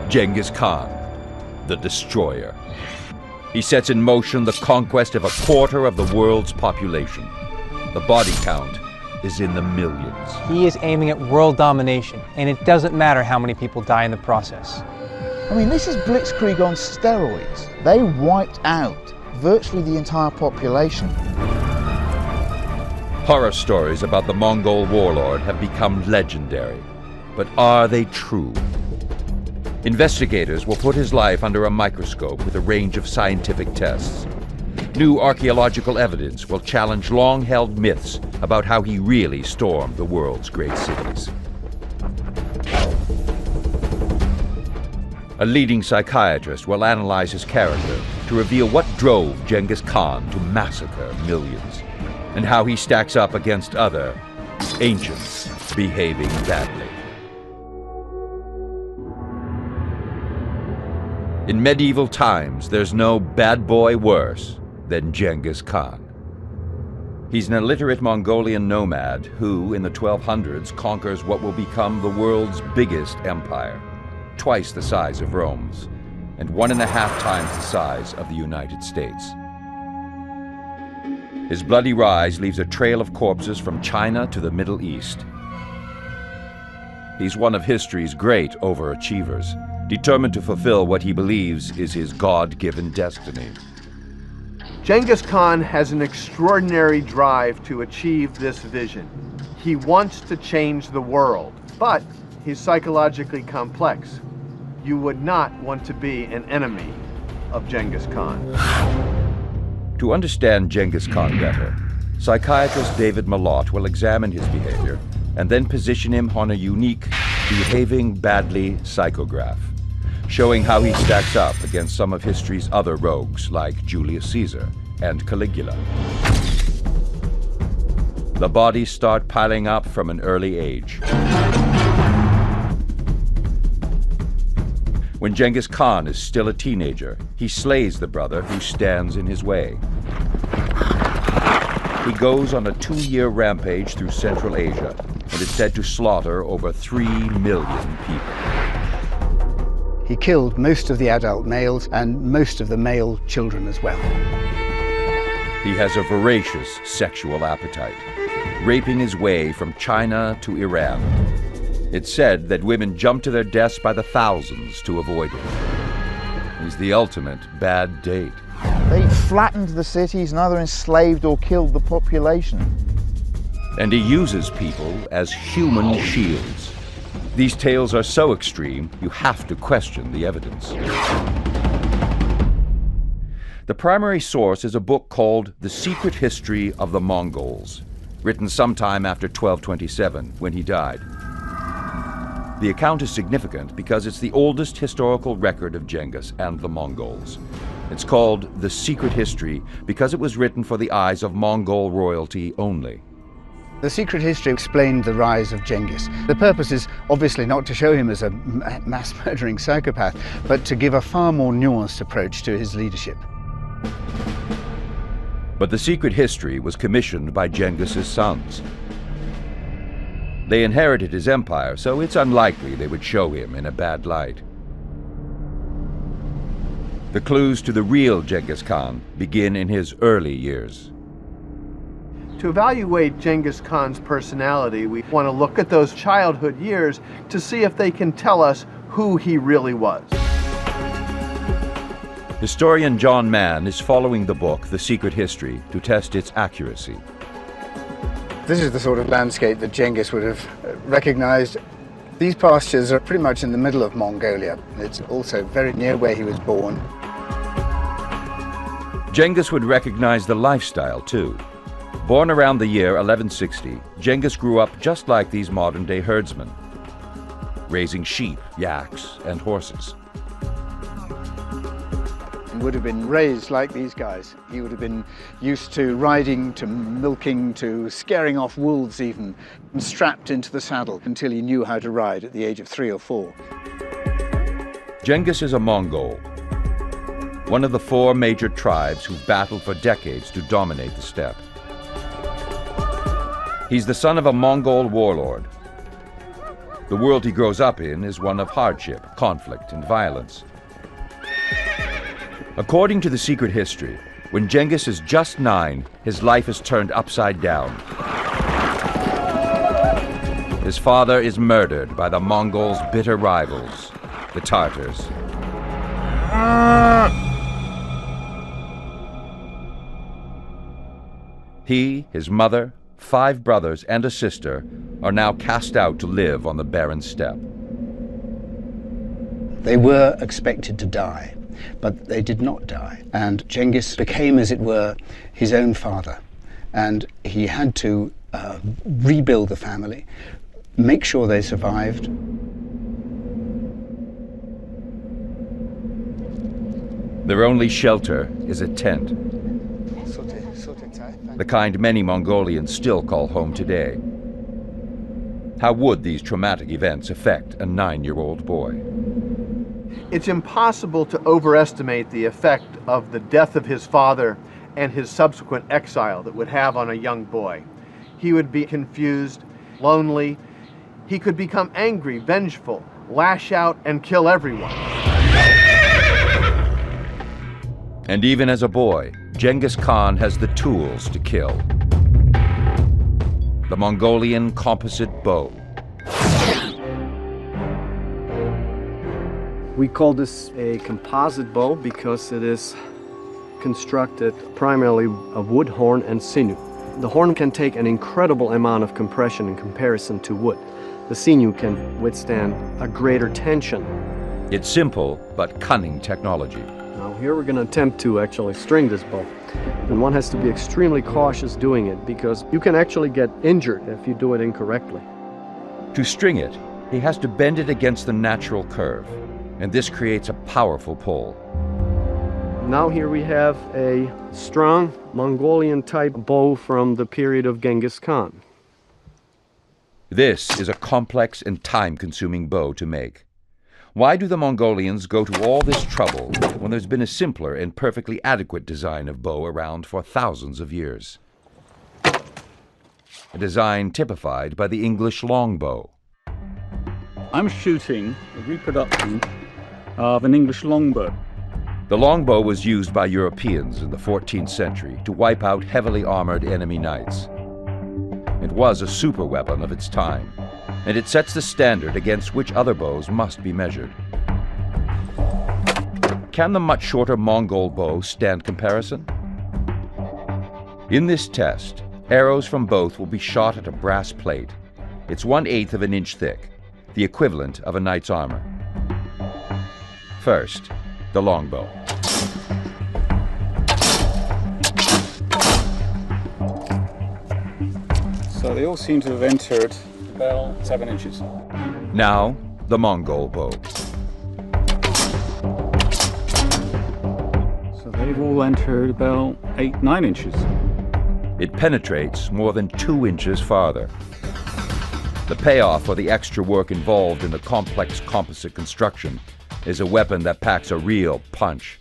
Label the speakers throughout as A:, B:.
A: Genghis Khan, the destroyer. He sets in motion the conquest of 1/4 of the world's population. The body count is in the millions.
B: He is aiming at world domination, and it doesn't matter how many people die in the process.
C: I mean, this is blitzkrieg on steroids. They wiped out virtually the entire population.
A: Horror stories about the Mongol warlord have become legendary. But are they true? Investigators will put his life under a microscope with a range of scientific tests. New archaeological evidence will challenge long-held myths about how he really stormed the world's great cities. A leading psychiatrist will analyze his character to reveal what drove Genghis Khan to massacre millions, and how he stacks up against other ancients behaving badly. In medieval times, there's no bad boy worse than Genghis Khan. He's an illiterate Mongolian nomad who, in the 1200s, conquers what will become the world's biggest empire, twice the size of Rome's, and 1.5 times the size of the United States. His bloody rise leaves a trail of corpses from China to the Middle East. He's one of history's great overachievers, determined to fulfill what he believes is his God-given destiny.
D: Genghis Khan has an extraordinary drive to achieve this vision. He wants to change the world, but he's psychologically complex. You would not want to be an enemy of Genghis Khan.
A: To understand Genghis Khan better, psychiatrist David Malott will examine his behavior and then position him on a unique behaving badly psychograph, showing how he stacks up against some of history's other rogues like Julius Caesar and Caligula. The bodies start piling up from an early age. When Genghis Khan is still a teenager, he slays the brother who stands in his way. He goes on a 2-year rampage through Central Asia and is said to slaughter over 3 million people.
E: He killed most of the adult males and most of the male children as well.
A: He has a voracious sexual appetite, raping his way from China to Iran. It's said that women jump to their deaths by the thousands to avoid him. He's the ultimate bad date.
C: They flattened the cities and either enslaved or killed the population.
A: And he uses people as human shields. These tales are so extreme, you have to question the evidence. The primary source is a book called The Secret History of the Mongols, written sometime after 1227, when he died. The account is significant because it's the oldest historical record of Genghis and the Mongols. It's called The Secret History because it was written for the eyes of Mongol royalty only.
E: The Secret History explained the rise of Genghis. The purpose is obviously not to show him as a mass-murdering psychopath, but to give a far more nuanced approach to his leadership.
A: But The Secret History was commissioned by Genghis's sons. They inherited his empire, so it's unlikely they would show him in a bad light. The clues to the real Genghis Khan begin in his early years.
D: To evaluate Genghis Khan's personality, we want to look at those childhood years to see if they can tell us who he really was.
A: Historian John Mann is following the book, The Secret History, to test its accuracy.
E: This is the sort of landscape that Genghis would have recognized. These pastures are pretty much in the middle of Mongolia. It's also very near where he was born.
A: Genghis would recognize the lifestyle, too. Born around the year 1160, Genghis grew up just like these modern-day herdsmen, raising sheep, yaks, and horses.
E: He would have been raised like these guys. He would have been used to riding, to milking, to scaring off wolves even, and strapped into the saddle until he knew how to ride at the age of 3 or 4.
A: Genghis is a Mongol, one of the 4 major tribes who've battled for decades to dominate the steppe. He's the son of a Mongol warlord. The world he grows up in is one of hardship, conflict, and violence. According to the secret history, when Genghis is just 9, his life is turned upside down. His father is murdered by the Mongols' bitter rivals, the Tartars. He, his mother, 5 brothers, and a sister are now cast out to live on the barren steppe.
E: They were expected to die, but they did not die. And Genghis became, as it were, his own father. And he had to rebuild the family, make sure they survived.
A: Their only shelter is a tent, the kind many Mongolians still call home today. How would these traumatic events affect a 9-year-old boy?
D: It's impossible to overestimate the effect of the death of his father and his subsequent exile that would have on a young boy. He would be confused, lonely. He could become angry, vengeful, lash out, and kill everyone.
A: And even as a boy, Genghis Khan has the tools to kill. The Mongolian composite bow.
F: We call this a composite bow because it is constructed primarily of wood, horn, and sinew. The horn can take an incredible amount of compression in comparison to wood. The sinew can withstand a greater tension.
A: It's simple but cunning technology.
F: Now here we're going to attempt to actually string this bow. And one has to be extremely cautious doing it because you can actually get injured if you do it incorrectly.
A: To string it, he has to bend it against the natural curve, and this creates a powerful pull.
F: Now here we have a strong Mongolian type bow from the period of Genghis Khan.
A: This is a complex and time-consuming bow to make. Why do the Mongolians go to all this trouble when there's been a simpler and perfectly adequate design of bow around for thousands of years? A design typified by the English longbow.
G: I'm shooting a reproduction of an English longbow.
A: The longbow was used by Europeans in the 14th century to wipe out heavily armored enemy knights. It was a super weapon of its time, and it sets the standard against which other bows must be measured. Can the much shorter Mongol bow stand comparison? In this test, arrows from both will be shot at a brass plate. It's 1/8 of an inch thick, the equivalent of a knight's armor. First, the longbow.
G: So they all seem to have entered about 7 inches.
A: Now, the Mongol bow.
G: So they've all entered about 8-9 inches.
A: It penetrates more than 2 inches farther. The payoff for the extra work involved in the complex composite construction is a weapon that packs a real punch.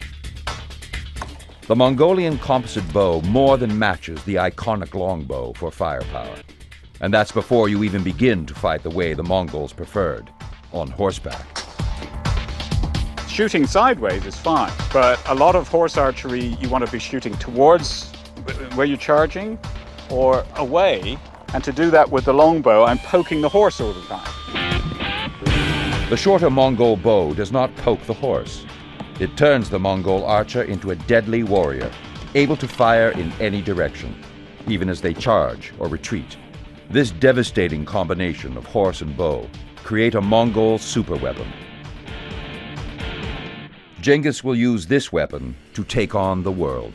A: The Mongolian composite bow more than matches the iconic longbow for firepower. And that's before you even begin to fight the way the Mongols preferred, on horseback.
G: Shooting sideways is fine, but a lot of horse archery, you want to be shooting towards where you're charging or away, and to do that with the longbow, I'm poking the horse all the time.
A: The shorter Mongol bow does not poke the horse. It turns the Mongol archer into a deadly warrior, able to fire in any direction, even as they charge or retreat. This devastating combination of horse and bow create a Mongol superweapon. Genghis will use this weapon to take on the world.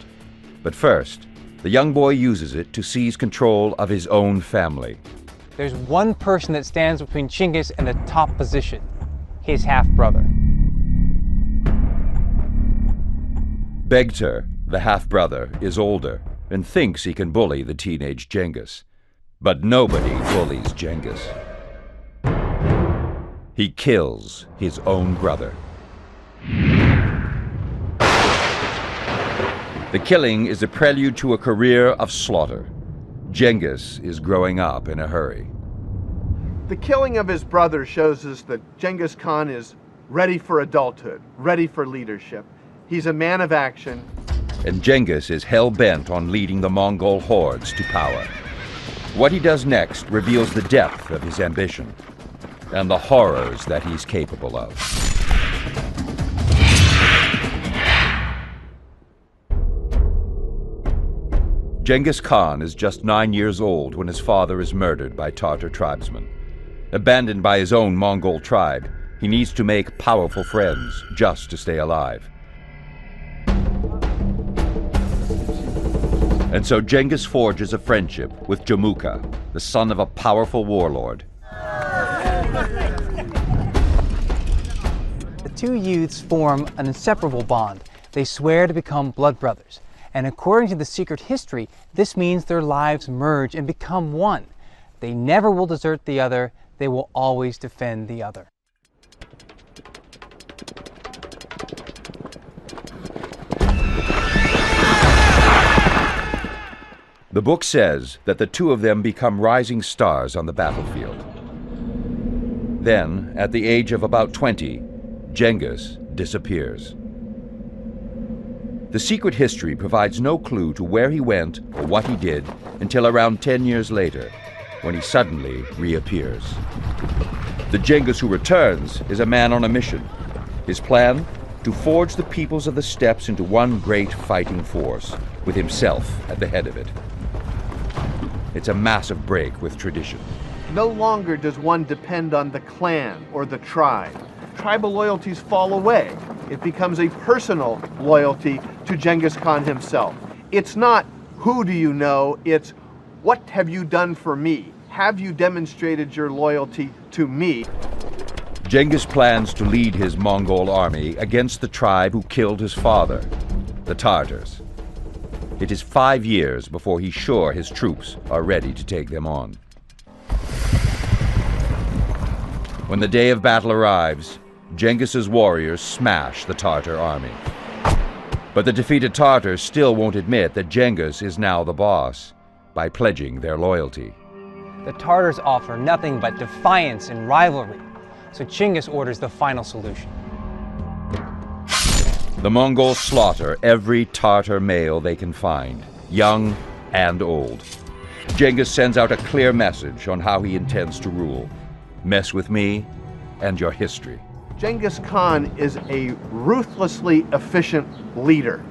A: But first, the young boy uses it to seize control of his own family.
B: There's one person that stands between Genghis and the top position, his half-brother.
A: Begter, the half-brother, is older and thinks he can bully the teenage Genghis. But nobody bullies Genghis. He kills his own brother. The killing is a prelude to a career of slaughter. Genghis is growing up in a hurry.
D: The killing of his brother shows us that Genghis Khan is ready for adulthood, ready for leadership. He's a man of action.
A: And Genghis is hell-bent on leading the Mongol hordes to power. What he does next reveals the depth of his ambition and the horrors that he's capable of. Genghis Khan is just 9 years old when his father is murdered by Tartar tribesmen. Abandoned by his own Mongol tribe, he needs to make powerful friends just to stay alive. And so Genghis forges a friendship with Jamuka, the son of a powerful warlord.
B: The two youths form an inseparable bond. They swear to become blood brothers. And according to the secret history, this means their lives merge and become one. They never will desert the other. They will always defend the other.
A: The book says that the two of them become rising stars on the battlefield. Then, at the age of about 20, Genghis disappears. The secret history provides no clue to where he went or what he did until around 10 years later, when he suddenly reappears. The Genghis who returns is a man on a mission. His plan? To forge the peoples of the steppes into one great fighting force, with himself at the head of it. It's a massive break with tradition.
D: No longer does one depend on the clan or the tribe. Tribal loyalties fall away. It becomes a personal loyalty to Genghis Khan himself. It's not, who do you know? It's, what have you done for me? Have you demonstrated your loyalty to me?
A: Genghis plans to lead his Mongol army against the tribe who killed his father, the Tartars. It is 5 years before he's sure his troops are ready to take them on. When the day of battle arrives, Genghis's warriors smash the Tartar army. But the defeated Tartars still won't admit that Genghis is now the boss by pledging their loyalty.
B: The Tartars offer nothing but defiance and rivalry, so Genghis orders the final solution.
A: The Mongols slaughter every Tartar male they can find, young and old. Genghis sends out a clear message on how he intends to rule. Mess with me, and your history.
D: Genghis Khan is a ruthlessly efficient leader.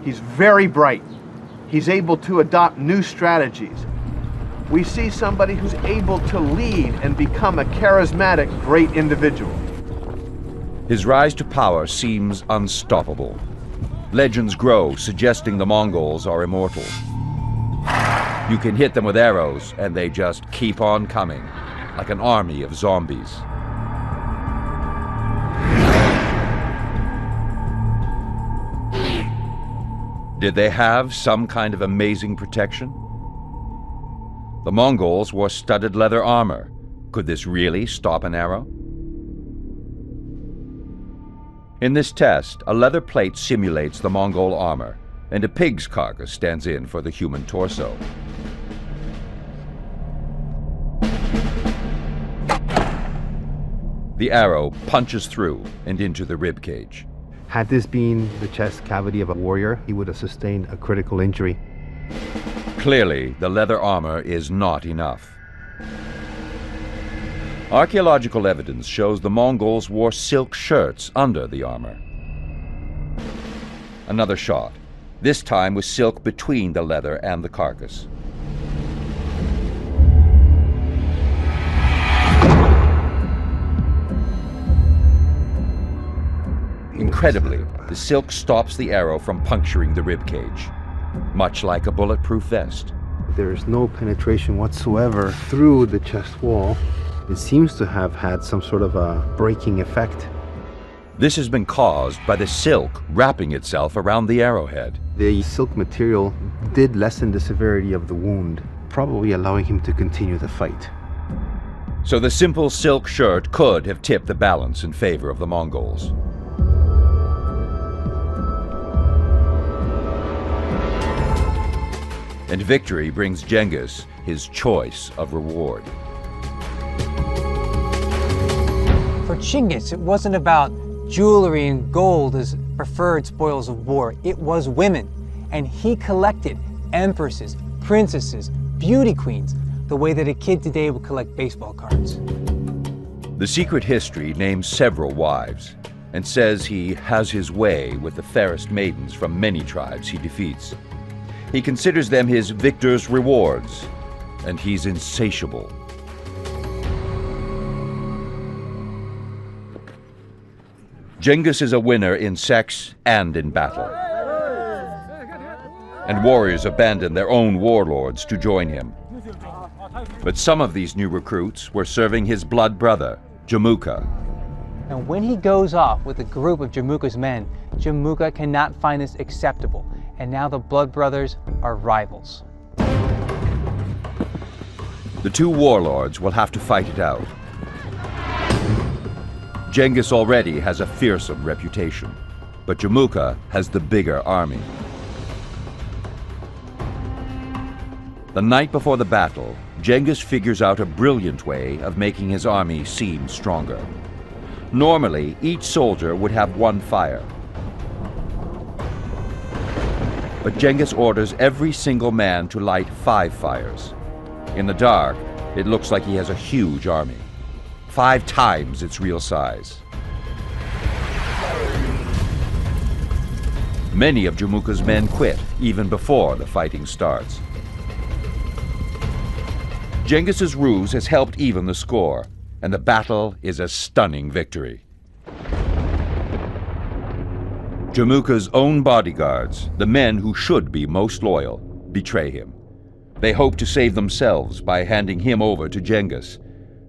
D: He's very bright. He's able to adopt new strategies. We see somebody who's able to lead and become a charismatic, great individual.
A: His rise to power seems unstoppable. Legends grow, suggesting the Mongols are immortal. You can hit them with arrows, and they just keep on coming, like an army of zombies. Did they have some kind of amazing protection? The Mongols wore studded leather armor. Could this really stop an arrow? In this test, a leather plate simulates the Mongol armor, and a pig's carcass stands in for the human torso. The arrow punches through and into the rib cage.
H: Had this been the chest cavity of a warrior, he would have sustained a critical injury.
A: Clearly, the leather armor is not enough. Archaeological evidence shows the Mongols wore silk shirts under the armor. Another shot, this time with silk between the leather and the carcass. Incredibly, the silk stops the arrow from puncturing the rib cage, much like a bulletproof vest.
H: There is no penetration whatsoever through the chest wall. It seems to have had some sort of a breaking effect.
A: This has been caused by the silk wrapping itself around the arrowhead.
H: The silk material did lessen the severity of the wound, probably allowing him to continue the fight.
A: So the simple silk shirt could have tipped the balance in favor of the Mongols. And victory brings Genghis his choice of reward.
B: Genghis, it wasn't about jewelry and gold as preferred spoils of war. It was women. And he collected empresses, princesses, beauty queens, the way that a kid today would collect baseball cards.
A: The Secret History names several wives and says he has his way with the fairest maidens from many tribes he defeats. He considers them his victor's rewards, and he's insatiable. Genghis is a winner in sex and in battle. And warriors abandon their own warlords to join him. But some of these new recruits were serving his blood brother, Jamuka.
B: And when he goes off with a group of Jamuka's men, Jamuka cannot find this acceptable, and now the blood brothers are rivals.
A: The two warlords will have to fight it out. Genghis already has a fearsome reputation, but Jamuka has the bigger army. The night before the battle, Genghis figures out a brilliant way of making his army seem stronger. Normally, each soldier would have one fire. But Genghis orders every single man to light 5 fires. In the dark, it looks like he has a huge army, 5 times its real size. Many of Jamuka's men quit even before the fighting starts. Genghis's ruse has helped even the score, and the battle is a stunning victory. Jamuka's own bodyguards, the men who should be most loyal, betray him. They hope to save themselves by handing him over to Genghis.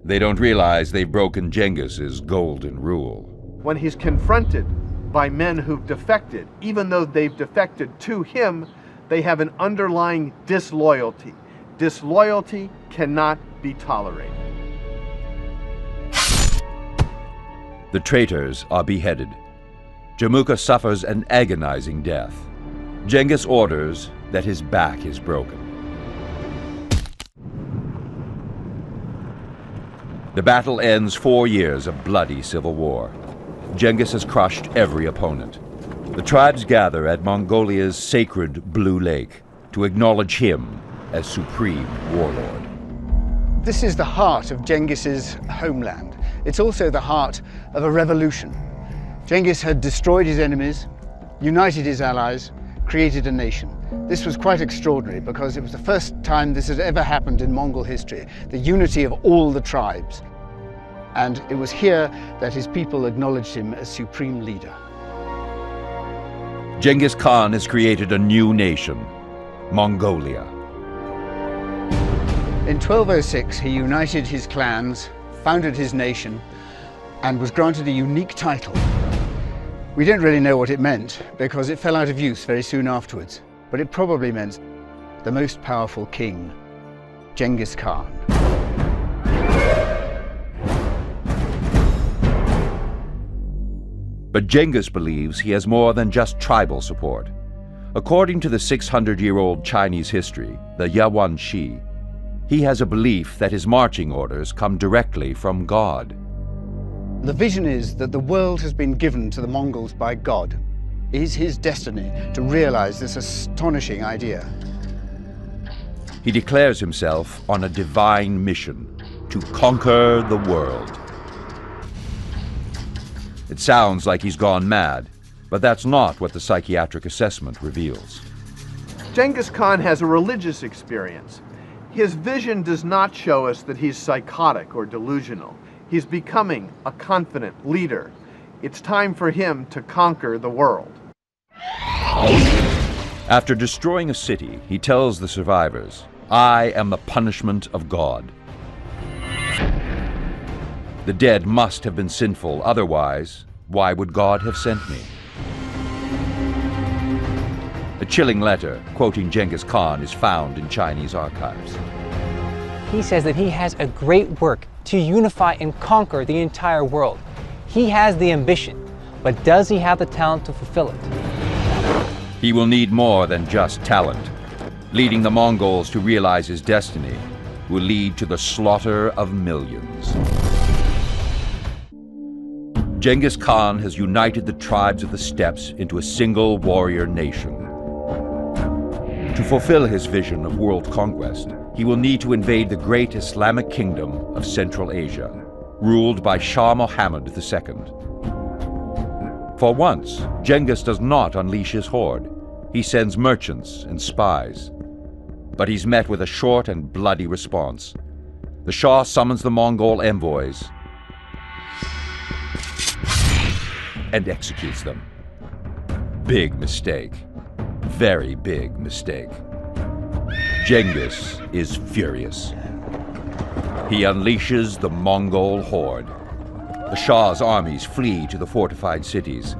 A: They don't realize they've broken Genghis's golden rule.
D: When he's confronted by men who've defected, even though they've defected to him, they have an underlying disloyalty. Disloyalty cannot be tolerated.
A: The traitors are beheaded. Jamuka suffers an agonizing death. Genghis orders that his back is broken. The battle ends 4 years of bloody civil war. Genghis has crushed every opponent. The tribes gather at Mongolia's sacred Blue Lake to acknowledge him as supreme warlord.
E: This is the heart of Genghis's homeland. It's also the heart of a revolution. Genghis had destroyed his enemies, united his allies, created a nation. This was quite extraordinary because it was the first time this had ever happened in Mongol history, the unity of all the tribes. And it was here that his people acknowledged him as supreme leader.
A: Genghis Khan has created a new nation, Mongolia.
E: In 1206, he united his clans, founded his nation, and was granted a unique title. We don't really know what it meant because it fell out of use very soon afterwards, but it probably meant the most powerful king, Genghis Khan.
A: But Genghis believes he has more than just tribal support. According to the 600-year-old Chinese history, the Yawan Shi, he has a belief that his marching orders come directly from God.
E: The vision is that the world has been given to the Mongols by God. It is his destiny to realize this astonishing idea.
A: He declares himself on a divine mission to conquer the world. It sounds like he's gone mad, but that's not what the psychiatric assessment reveals.
D: Genghis Khan has a religious experience. His vision does not show us that he's psychotic or delusional. He's becoming a confident leader. It's time for him to conquer the world.
A: After destroying a city, he tells the survivors, "I am the punishment of God." The dead must have been sinful, otherwise, why would God have sent me? A chilling letter quoting Genghis Khan is found in Chinese archives.
B: He says that he has a great work to unify and conquer the entire world. He has the ambition, but does he have the talent to fulfill it?
A: He will need more than just talent. Leading the Mongols to realize his destiny will lead to the slaughter of millions. Genghis Khan has united the tribes of the steppes into a single warrior nation. To fulfill his vision of world conquest, he will need to invade the great Islamic kingdom of Central Asia, ruled by Shah Muhammad II. For once, Genghis does not unleash his horde. He sends merchants and spies. But he's met with a short and bloody response. The Shah summons the Mongol envoys and executes them. Big mistake. Very big mistake. Genghis is furious. He unleashes the Mongol horde. The Shah's armies flee to the fortified cities,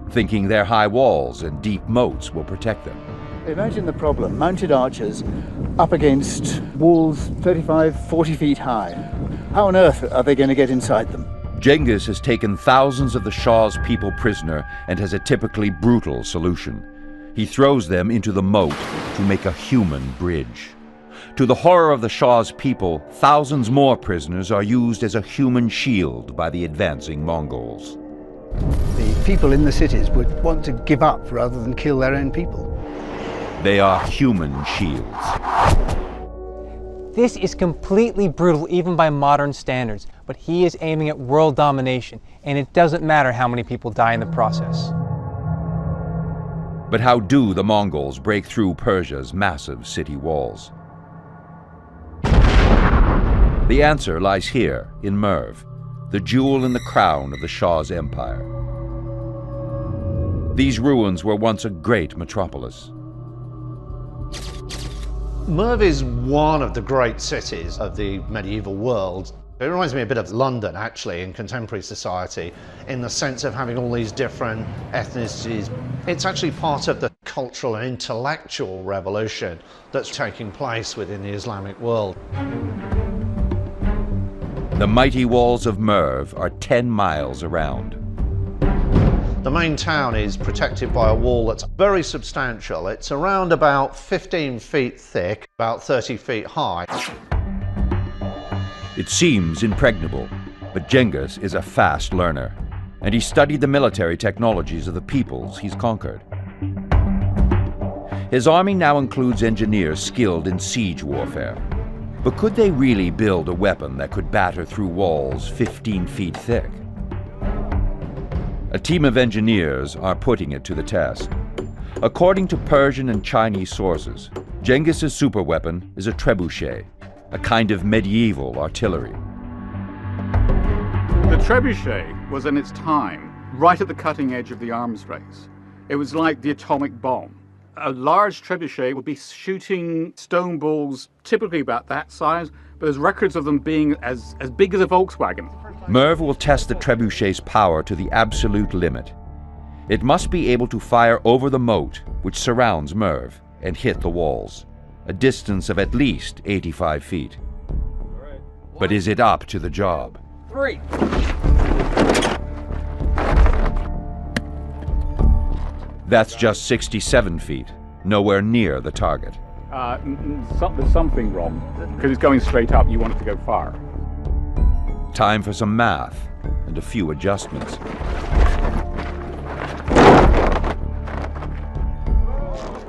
A: thinking their high walls and deep moats will protect them.
E: Imagine the problem, mounted archers up against walls 35, 40 feet high. How on earth are they going to get inside them?
A: Genghis has taken thousands of the Shah's people prisoner and has a typically brutal solution. He throws them into the moat to make a human bridge. To the horror of the Shah's people, thousands more prisoners are used as a human shield by the advancing Mongols.
E: The people in the cities would want to give up rather than kill their own people.
A: They are human shields.
B: This is completely brutal even by modern standards, but he is aiming at world domination, and it doesn't matter how many people die in the process.
A: But how do the Mongols break through Persia's massive city walls? The answer lies here in Merv, the jewel in the crown of the Shah's empire. These ruins were once a great metropolis.
I: Merv is one of the great cities of the medieval world. It reminds me a bit of London, actually, in contemporary society, in the sense of having all these different ethnicities. It's actually part of the cultural and intellectual revolution that's taking place within the Islamic world.
A: The mighty walls of Merv are 10 miles around.
I: The main town is protected by a wall that's very substantial. It's around about 15 feet thick, about 30 feet high.
A: It seems impregnable, but Genghis is a fast learner, and he studied the military technologies of the peoples he's conquered. His army now includes engineers skilled in siege warfare. But could they really build a weapon that could batter through walls 15 feet thick? A team of engineers are putting it to the test. According to Persian and Chinese sources, Genghis's superweapon is a trebuchet, a kind of medieval artillery.
G: The trebuchet was in its time right at the cutting edge of the arms race. It was like the atomic bomb. A large trebuchet would be shooting stone balls typically about that size, but there's records of them being as big as a Volkswagen.
A: Merv will test the trebuchet's power to the absolute limit. It must be able to fire over the moat, which surrounds Merv, and hit the walls, a distance of at least 85 feet. But is it up to the job?
B: 3.
A: That's just 67 feet, nowhere near the target.
G: There's something wrong, because it's going straight up. You want it to go far.
A: Time for some math and a few adjustments.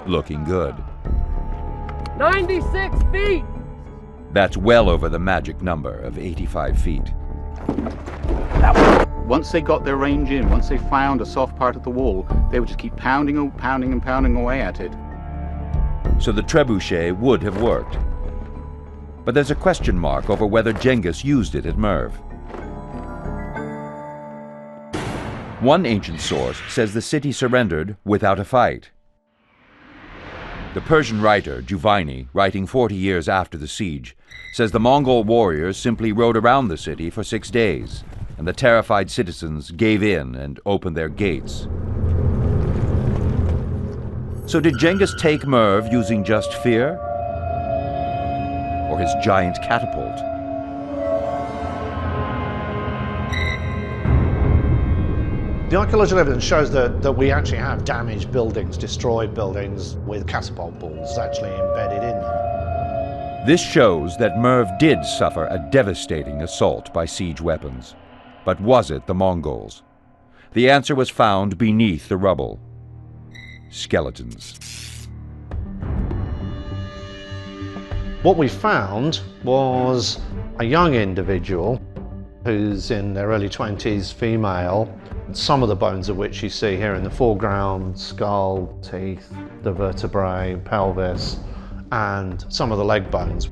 A: Looking good.
J: 96 feet!
A: That's well over the magic number of 85 feet.
G: Once they got their range in, once they found a soft part of the wall, they would just keep pounding and pounding away at it.
A: So the trebuchet would have worked. But there's a question mark over whether Genghis used it at Merv. One ancient source says the city surrendered without a fight. The Persian writer Juvaini, writing 40 years after the siege, says the Mongol warriors simply rode around the city for 6 days, and the terrified citizens gave in and opened their gates. So did Genghis take Merv using just fear? Or his giant catapult?
I: The archaeological evidence shows that we actually have damaged buildings, destroyed buildings with catapult balls actually embedded in them.
A: This shows that Merv did suffer a devastating assault by siege weapons. But was it the Mongols? The answer was found beneath the rubble. Skeletons.
I: What we found was a young individual who's in their early 20s, female, some of the bones of which you see here in the foreground: skull, teeth, the vertebrae, pelvis, and some of the leg bones.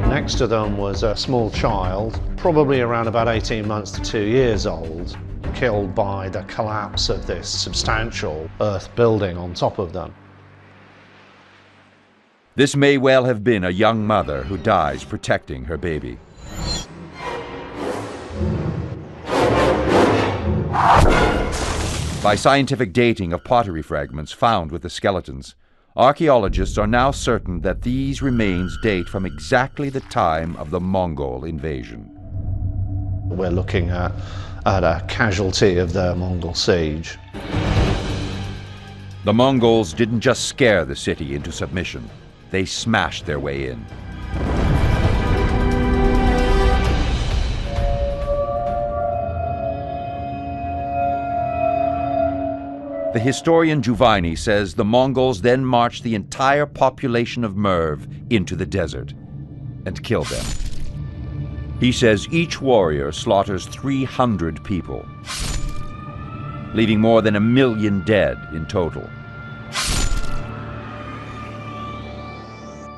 I: Next to them was a small child, probably around about 18 months to 2 years old, killed by the collapse of this substantial earth building on top of them.
A: This may well have been a young mother who dies protecting her baby. By scientific dating of pottery fragments found with the skeletons, archaeologists are now certain that these remains date from exactly the time of the Mongol invasion.
I: We're looking at a casualty of the Mongol siege.
A: The Mongols didn't just scare the city into submission, they smashed their way in. The historian Juvayni says the Mongols then marched the entire population of Merv into the desert and killed them. He says each warrior slaughters 300 people, leaving more than 1 million dead in total.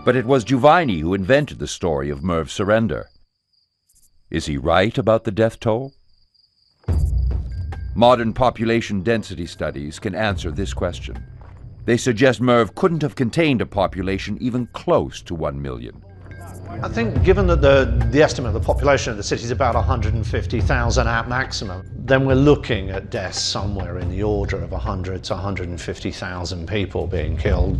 A: But it was Juvayni who invented the story of Merv's surrender. Is he right about the death toll? Modern population density studies can answer this question. They suggest Merv couldn't have contained a population even close to 1 million.
I: I think given that the estimate of the population of the city is about 150,000 at maximum, then we're looking at deaths somewhere in the order of 100 to 150,000 people being killed.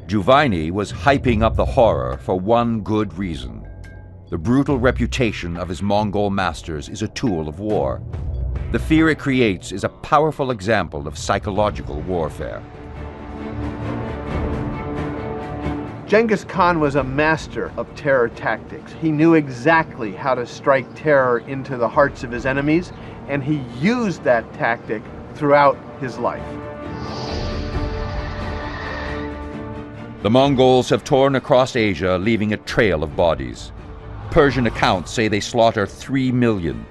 A: Juvayni was hyping up the horror for one good reason. The brutal reputation of his Mongol masters is a tool of war. The fear it creates is a powerful example of psychological warfare.
D: Genghis Khan was a master of terror tactics. He knew exactly how to strike terror into the hearts of his enemies, and he used that tactic throughout his life.
A: The Mongols have torn across Asia, leaving a trail of bodies. Persian accounts say they slaughter 3 million.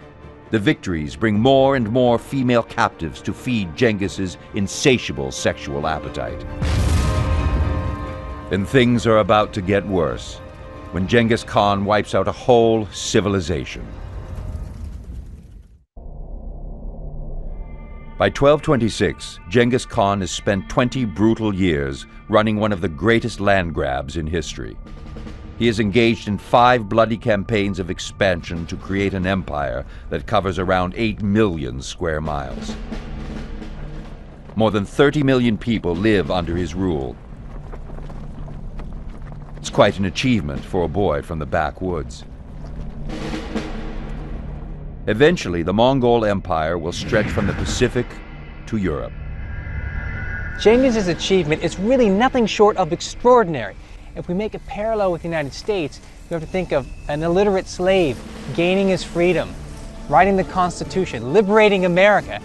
A: The victories bring more and more female captives to feed Genghis's insatiable sexual appetite. And things are about to get worse when Genghis Khan wipes out a whole civilization. By 1226, Genghis Khan has spent 20 brutal years running one of the greatest land grabs in history. He is engaged in 5 bloody campaigns of expansion to create an empire that covers around 8 million square miles. More than 30 million people live under his rule. It's quite an achievement for a boy from the backwoods. Eventually, the Mongol Empire will stretch from the Pacific to Europe.
B: Genghis's achievement is really nothing short of extraordinary. If we make a parallel with the United States, we have to think of an illiterate slave gaining his freedom, writing the Constitution, liberating America,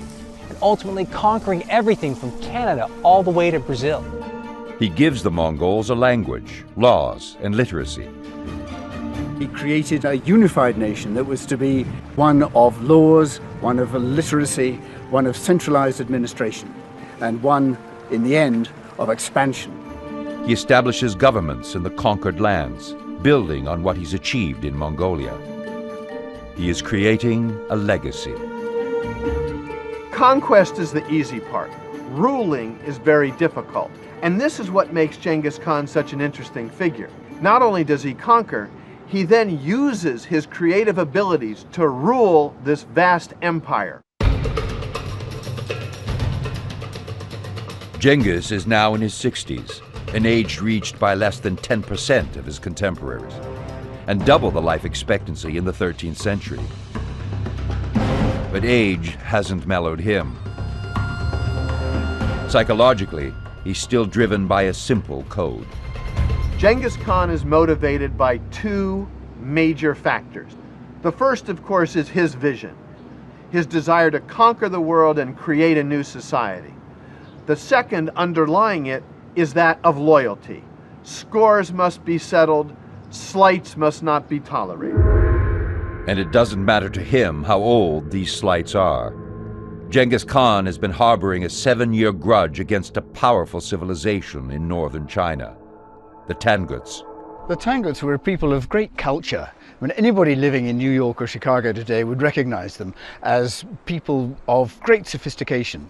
B: and ultimately conquering everything from Canada all the way to Brazil.
A: He gives the Mongols a language, laws, and literacy.
E: He created a unified nation that was to be one of laws, one of literacy, one of centralized administration, and one, in the end, of expansion.
A: He establishes governments in the conquered lands, building on what he's achieved in Mongolia. He is creating a legacy.
D: Conquest is the easy part. Ruling is very difficult. And this is what makes Genghis Khan such an interesting figure. Not only does he conquer, he then uses his creative abilities to rule this vast empire.
A: Genghis is now in his 60s, an age reached by less than 10% of his contemporaries, and double the life expectancy in the 13th century. But age hasn't mellowed him. Psychologically, he's still driven by a simple code.
D: Genghis Khan is motivated by 2 major factors. The first, of course, is his vision. his desire to conquer the world and create a new society. The second, underlying it, is that of loyalty. Scores must be settled, slights must not be tolerated.
A: And it doesn't matter to him how old these slights are. Genghis Khan has been harboring a 7-year grudge against a powerful civilization in northern China, the Tanguts.
E: The Tanguts were a people of great culture. I mean, anybody living in New York or Chicago today would recognize them as people of great sophistication.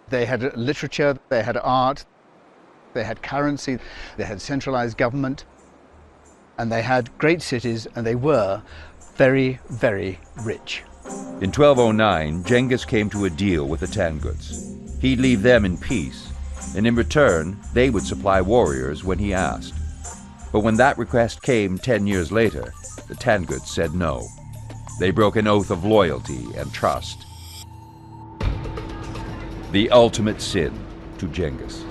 E: They had literature, they had art, they had currency, they had centralized government, and they had great cities, and they were very, very rich.
A: In 1209, Genghis came to a deal with the Tanguts. He'd leave them in peace, and in return, they would supply warriors when he asked. But when that request came 10 years later, the Tanguts said no. They broke an oath of loyalty and trust. The ultimate sin to Genghis.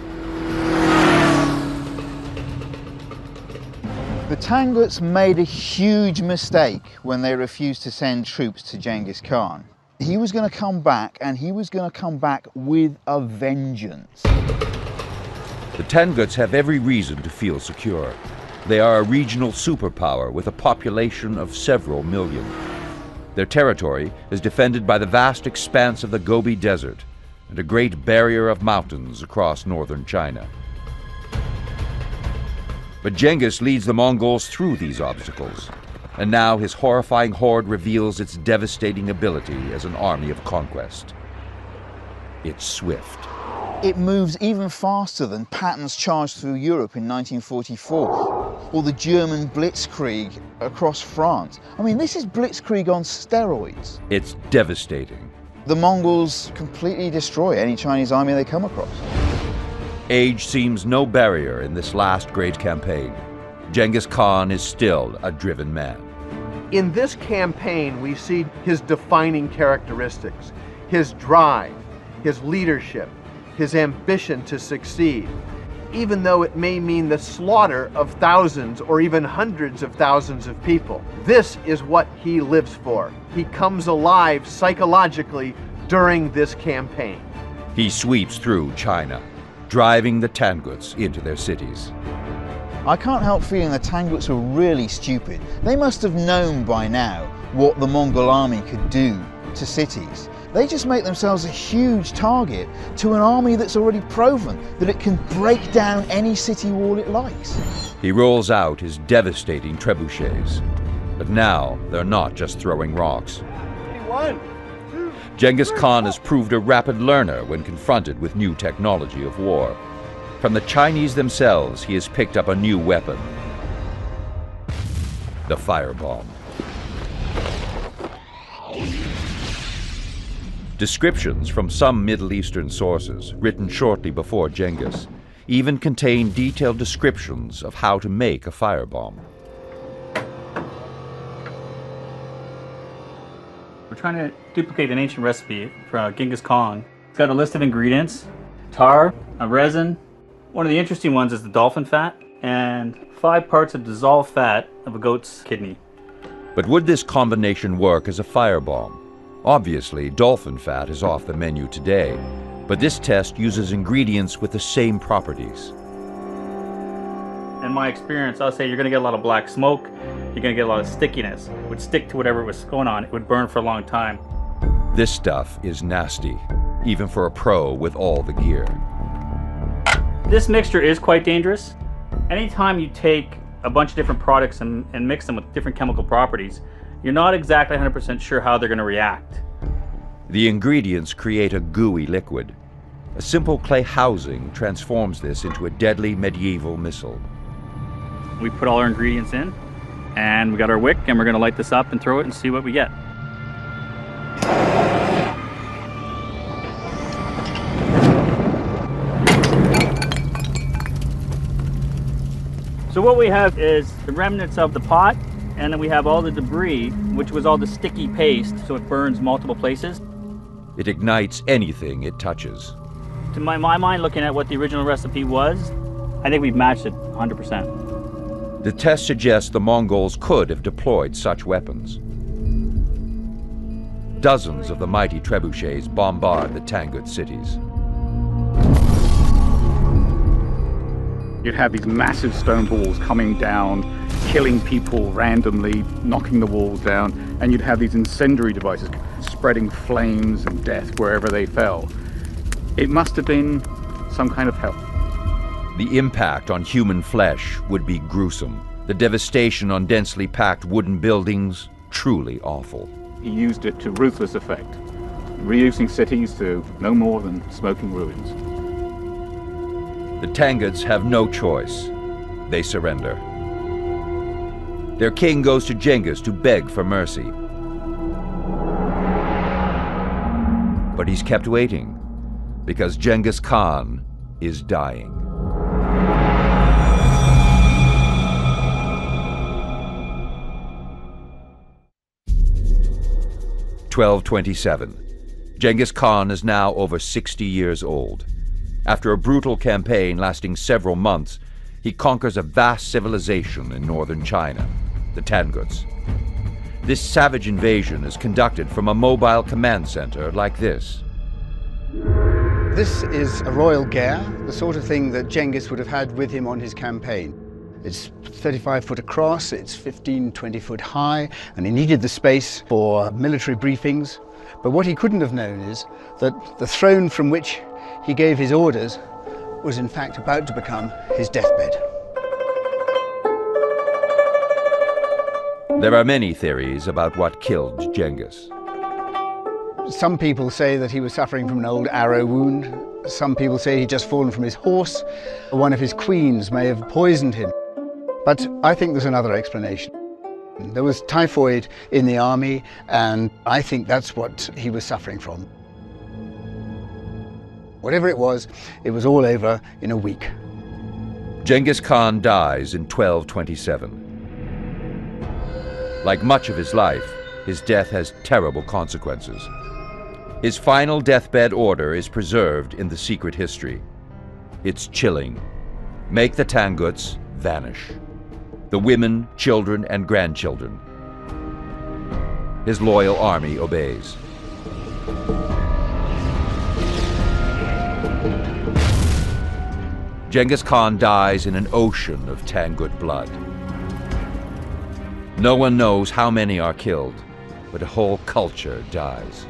C: The Tanguts made a huge mistake when they refused to send troops to Genghis Khan. He was going to come back, and he was going to come back with a vengeance.
A: The Tanguts have every reason to feel secure. They are a regional superpower with a population of several million. Their territory is defended by the vast expanse of the Gobi Desert and a great barrier of mountains across northern China. But Genghis leads the Mongols through these obstacles, and now his horrifying horde reveals its devastating ability as an army of conquest. It's swift.
C: It moves even faster than Patton's charge through Europe in 1944, or the German blitzkrieg across France. I mean, this is blitzkrieg on steroids.
A: It's devastating.
C: The Mongols completely destroy any Chinese army they come across.
A: Age seems no barrier in this last great campaign. Genghis Khan is still a driven man.
D: In this campaign, we see his defining characteristics, his drive, his leadership, his ambition to succeed, even though it may mean the slaughter of thousands or even hundreds of thousands of people. This is what he lives for. He comes alive psychologically during this campaign.
A: He sweeps through China, driving the Tanguts into their cities.
C: I can't help feeling the Tanguts were really stupid. They must have known by now what the Mongol army could do to cities. They just make themselves a huge target to an army that's already proven that it can break down any city wall it likes.
A: He rolls out his devastating trebuchets. But now they're not just throwing rocks. Genghis Khan has proved a rapid learner when confronted with new technology of war. From the Chinese themselves, he has picked up a new weapon: the firebomb. Descriptions from some Middle Eastern sources, written shortly before Genghis, even contain detailed descriptions of how to make a firebomb.
J: We're trying to duplicate an ancient recipe for Genghis Khan. It's got a list of ingredients: tar, a resin. One of the interesting ones is the dolphin fat, and 5 parts of dissolved fat of a goat's kidney.
A: But would this combination work as a firebomb? Obviously, dolphin fat is off the menu today, but this test uses ingredients with the same properties.
J: In my experience, I'll say you're going to get a lot of black smoke, you're going to get a lot of stickiness. It would stick to whatever was going on. It would burn for a long time.
A: This stuff is nasty, even for a pro with all the gear.
J: This mixture is quite dangerous. Anytime you take a bunch of different products and mix them with different chemical properties, you're not exactly 100% sure how they're going to react.
A: The ingredients create a gooey liquid. A simple clay housing transforms this into a deadly medieval missile.
J: We put all our ingredients in, and we got our wick, and we're going to light this up and throw it and see what we get. So what we have is the remnants of the pot, and then we have all the debris, which was all the sticky paste, so it burns multiple places.
A: It ignites anything it touches.
J: To my mind, looking at what the original recipe was, I think we've matched it 100%.
A: The test suggests the Mongols could have deployed such weapons. dozens of the mighty trebuchets bombard the Tangut cities.
G: You'd have these massive stone balls coming down, killing people randomly, knocking the walls down, and you'd have these incendiary devices spreading flames and death wherever they fell. It must have been some kind of hell.
A: The impact on human flesh would be gruesome. The devastation on densely packed wooden buildings, truly awful.
G: He used it to ruthless effect, reducing cities to no more than smoking ruins.
A: The Tanguts have no choice. They surrender. Their king goes to Genghis to beg for mercy. But he's kept waiting, because Genghis Khan is dying. (1227). Genghis Khan is now over 60 years old. After a brutal campaign lasting several months, he conquers a vast civilization in northern China, the Tanguts. This savage invasion is conducted from a mobile command center like this.
E: This is a royal gare, the sort of thing that Genghis would have had with him on his campaign. It's 35 foot across, it's 15, 20 foot high, and he needed the space for military briefings. But what he couldn't have known is that the throne from which he gave his orders was in fact about to become his deathbed.
A: There are many theories about what killed Genghis.
E: Some people say that he was suffering from an old arrow wound. Some people say he'd just fallen from his horse. One of his queens may have poisoned him. But I think there's another explanation. There was typhoid in the army, and I think that's what he was suffering from. Whatever it was all over in a week.
A: Genghis Khan dies in 1227. Like much of his life, his death has terrible consequences. His final deathbed order is preserved in the secret history. It's chilling. Make the Tanguts vanish. The women, children, and grandchildren. His loyal army obeys. Genghis Khan dies in an ocean of Tangut blood. No one knows how many are killed, but a whole culture dies.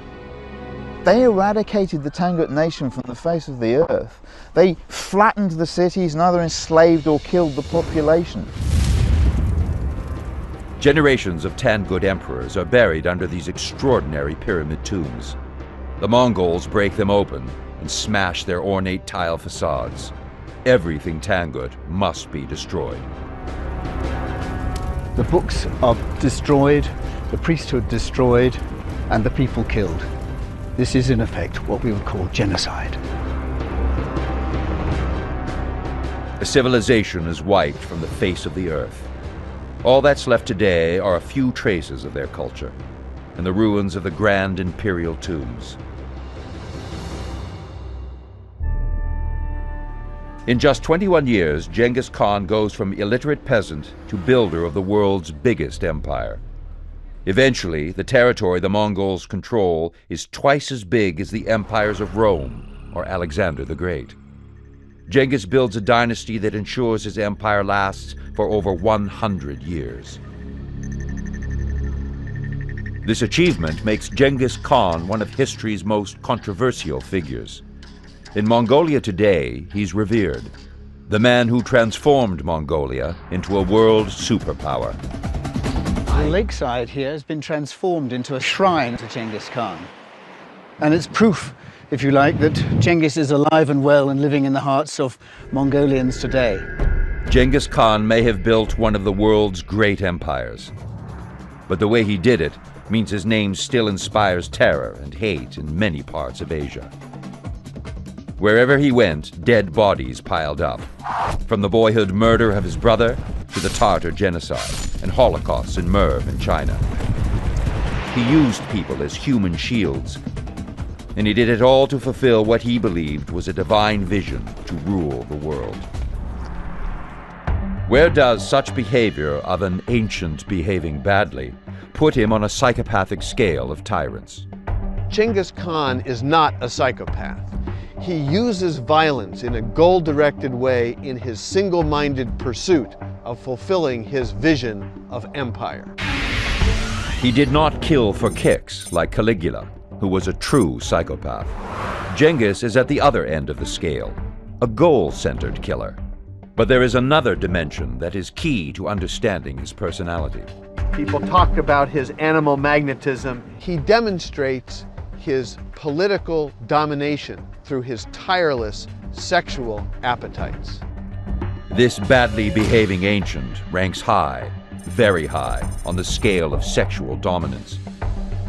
C: They eradicated the Tangut nation from the face of the earth. They flattened the cities and either enslaved or killed the population.
A: Generations of Tangut emperors are buried under these extraordinary pyramid tombs. The Mongols break them open and smash their ornate tile facades. Everything Tangut must be destroyed.
E: The books are destroyed, the priesthood destroyed, and the people killed. This is in effect what we would call genocide.
A: A civilization is wiped from the face of the earth. All that's left today are a few traces of their culture and the ruins of the grand imperial tombs. In just 21 years, Genghis Khan goes from illiterate peasant to builder of the world's biggest empire. Eventually, the territory the Mongols control is twice as big as the empires of Rome or Alexander the Great. Genghis builds a dynasty that ensures his empire lasts for over 100 years. This achievement makes Genghis Khan one of history's most controversial figures. In Mongolia today, he's revered, the man who transformed Mongolia into a world superpower.
E: The lakeside here has been transformed into a shrine to Genghis Khan. And it's proof, if you like, that Genghis is alive and well and living in the hearts of Mongolians today.
A: Genghis Khan may have built one of the world's great empires, but the way he did it means his name still inspires terror and hate in many parts of Asia. Wherever he went, dead bodies piled up, from the boyhood murder of his brother to the Tartar genocide and Holocausts in Merv in China. He used people as human shields, and he did it all to fulfill what he believed was a divine vision to rule the world. Where does such behavior of an ancient behaving badly put him on a psychopathic scale of tyrants?
D: Genghis Khan is not a psychopath. He uses violence in a goal-directed way in his single-minded pursuit of fulfilling his vision of empire.
A: He did not kill for kicks like Caligula, who was a true psychopath. Genghis is at the other end of the scale, a goal-centered killer. But there is another dimension that is key to understanding his personality.
D: People talk about his animal magnetism. He demonstrates his political domination through his tireless sexual appetites.
A: This badly behaving ancient ranks high, very high, on the scale of sexual dominance.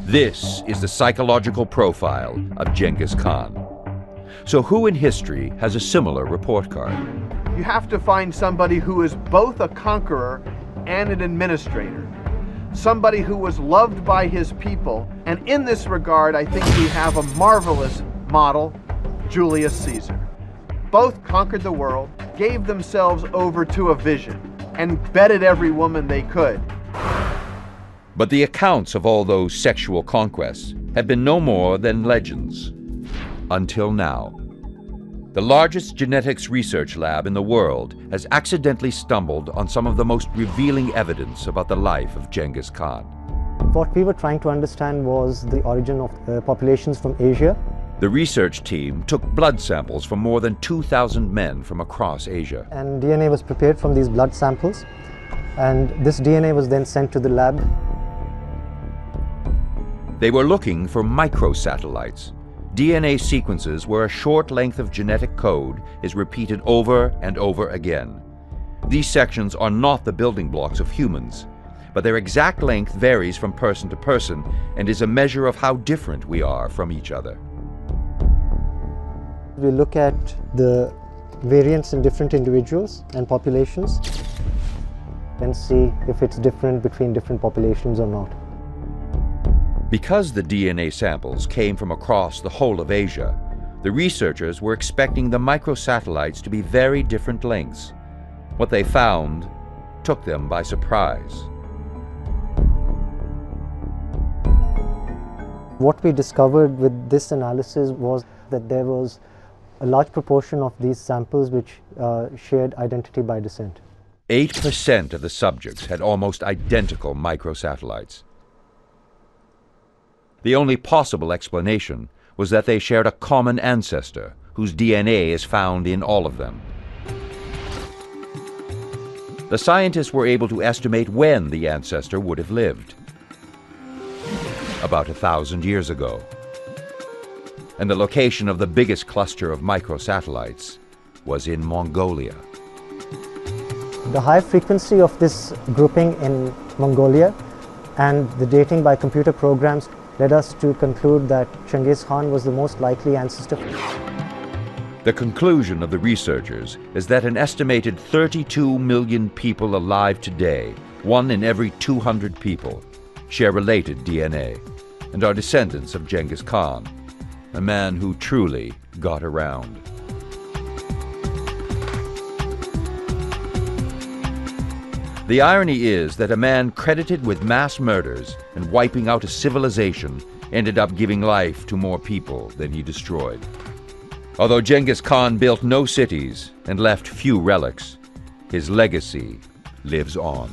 A: This is the psychological profile of Genghis Khan. So who in history has a similar report card?
D: You have to find somebody who is both a conqueror and an administrator. Somebody who was loved by his people. And in this regard, I think we have a marvelous model, Julius Caesar. Both conquered the world, gave themselves over to a vision, and bedded every woman they could.
A: But the accounts of all those sexual conquests have been no more than legends. Until now. The largest genetics research lab in the world has accidentally stumbled on some of the most revealing evidence about the life of Genghis Khan.
K: What we were trying to understand was the origin of populations from Asia.
A: The research team took blood samples from more than 2,000 men from across Asia.
K: And DNA was prepared from these blood samples, and this DNA was then sent to the lab.
A: They were looking for microsatellites, DNA sequences where a short length of genetic code is repeated over and over again. These sections are not the building blocks of humans, but their exact length varies from person to person and is a measure of how different we are from each other.
K: We look at the variance in different individuals and populations and see if it's different between different populations or not.
A: Because the DNA samples came from across the whole of Asia, the researchers were expecting the microsatellites to be very different lengths. What they found took them by surprise.
K: What we discovered with this analysis was that there was a large proportion of these samples which shared identity by descent.
A: 8% of the subjects had almost identical microsatellites. The only possible explanation was that they shared a common ancestor whose DNA is found in all of them. The scientists were able to estimate when the ancestor would have lived. About 1,000 years ago. And the location of the biggest cluster of microsatellites was in Mongolia.
K: The high frequency of this grouping in Mongolia and the dating by computer programs led us to conclude that Genghis Khan was the most likely ancestor.
A: The conclusion of the researchers is that an estimated 32 million people alive today, 1 in every 200 people, share related DNA and are descendants of Genghis Khan, a man who truly got around. The irony is that a man credited with mass murders and wiping out a civilization ended up giving life to more people than he destroyed. Although Genghis Khan built no cities and left few relics, his legacy lives on.